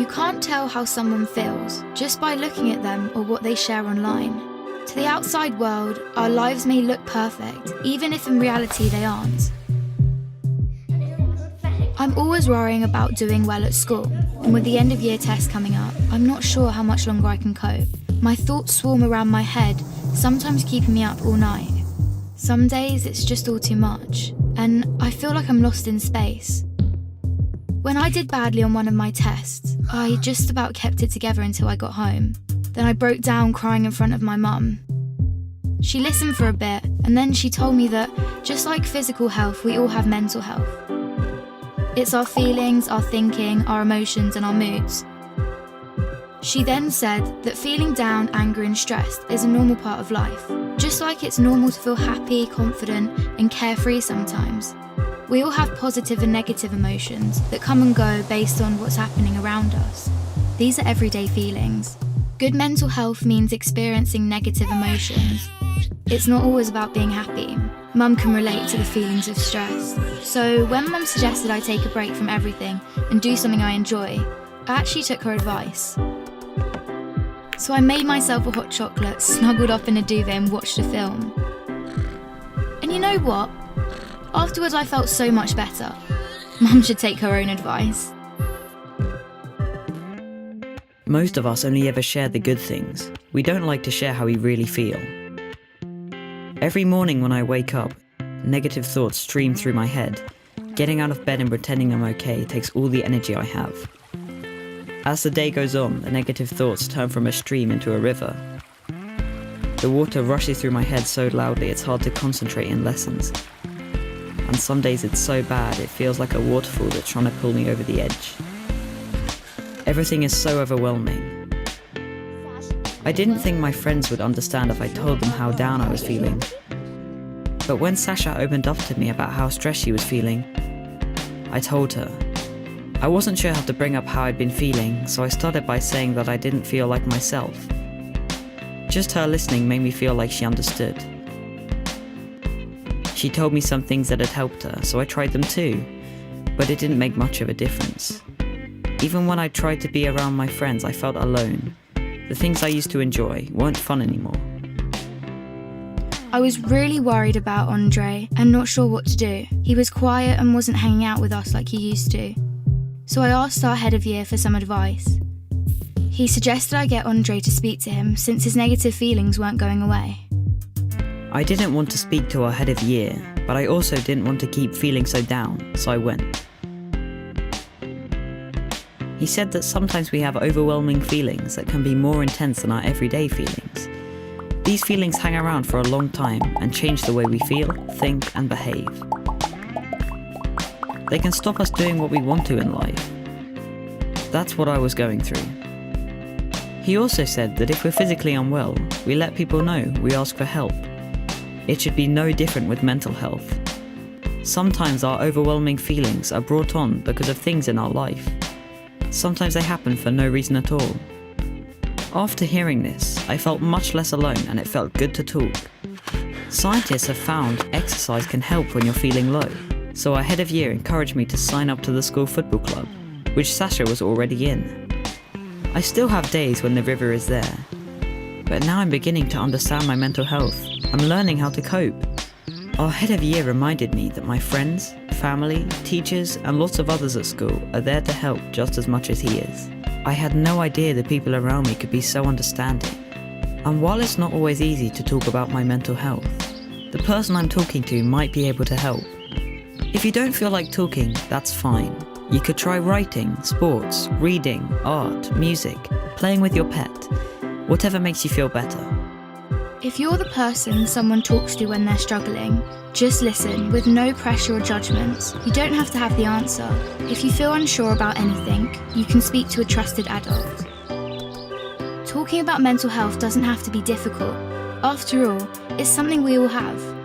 can't tell how someone feels just by looking at them or what they share online. To the outside world, our lives may look perfect, even if in reality they aren't. I'm always worrying about doing well at school, and with the end of year test coming up, I'm not sure how much longer I can cope. My thoughts swarm around my head, sometimes keeping me up all night. Some days it's just all too much, and I feel like I'm lost in space. When I did badly on one of my tests, I just about kept it together until I got home. Then I broke down crying in front of my mum. She listened for a bit, and then she told me that, just like physical health, we all have mental health. It's our feelings, our thinking, our emotions, and our moods. She then said that feeling down, angry, and stressed is a normal part of life. Just like it's normal to feel happy, confident, and carefree sometimes. We all have positive and negative emotions that come and go based on what's happening around us. These are everyday feelings. Good mental health means experiencing negative emotions. It's not always about being happy. Mum can relate to the feelings of stress. So when Mum suggested I take a break from everything and do something I enjoy, I actually took her advice. So I made myself a hot chocolate, snuggled up in a duvet and watched a film. And you know what? Afterwards I felt so much better. Mum should take her own advice. Most of us only ever share the good things. We don't like to share how we really feel. Every morning when I wake up, negative thoughts stream through my head. Getting out of bed and pretending I'm okay takes all the energy I have. As the day goes on, the negative thoughts turn from a stream into a river. The water rushes through my head so loudly it's hard to concentrate in lessons. And some days it's so bad it feels like a waterfall that's trying to pull me over the edge. Everything is so overwhelming. I didn't think my friends would understand if I told them how down I was feeling. But when Sasha opened up to me about how stressed she was feeling, I told her. I wasn't sure how to bring up how I'd been feeling, so I started by saying that I didn't feel like myself. Just her listening made me feel like she understood. She told me some things that had helped her, so I tried them too, but it didn't make much of a difference. Even when I tried to be around my friends, I felt alone. The things I used to enjoy weren't fun anymore. I was really worried about Andre and not sure what to do. He was quiet and wasn't hanging out with us like he used to. So I asked our head of year for some advice. He suggested I get Andre to speak to him since his negative feelings weren't going away. I didn't want to speak to our head of year, but I also didn't want to keep feeling so down, so I went. He said that sometimes we have overwhelming feelings that can be more intense than our everyday feelings. These feelings hang around for a long time and change the way we feel, think, and behave. They can stop us doing what we want to in life. That's what I was going through. He also said that if we're physically unwell, we let people know, we ask for help. It should be no different with mental health. Sometimes our overwhelming feelings are brought on because of things in our life. Sometimes they happen for no reason at all. After hearing this, I felt much less alone and it felt good to talk. Scientists have found exercise can help when you're feeling low, so our head of year encouraged me to sign up to the school football club, which Sasha was already in. I still have days when the river is there, but now I'm beginning to understand my mental health. I'm learning how to cope. Our head of year reminded me that my friends, family, teachers, and lots of others at school are there to help just as much as he is. I had no idea the people around me could be so understanding. And while it's not always easy to talk about my mental health, the person I'm talking to might be able to help. If you don't feel like talking, that's fine. You could try writing, sports, reading, art, music, playing with your pet, whatever makes you feel better. If you're the person someone talks to when they're struggling, just listen with no pressure or judgment. You don't have to have the answer. If you feel unsure about anything, you can speak to a trusted adult. Talking about mental health doesn't have to be difficult. After all, it's something we all have.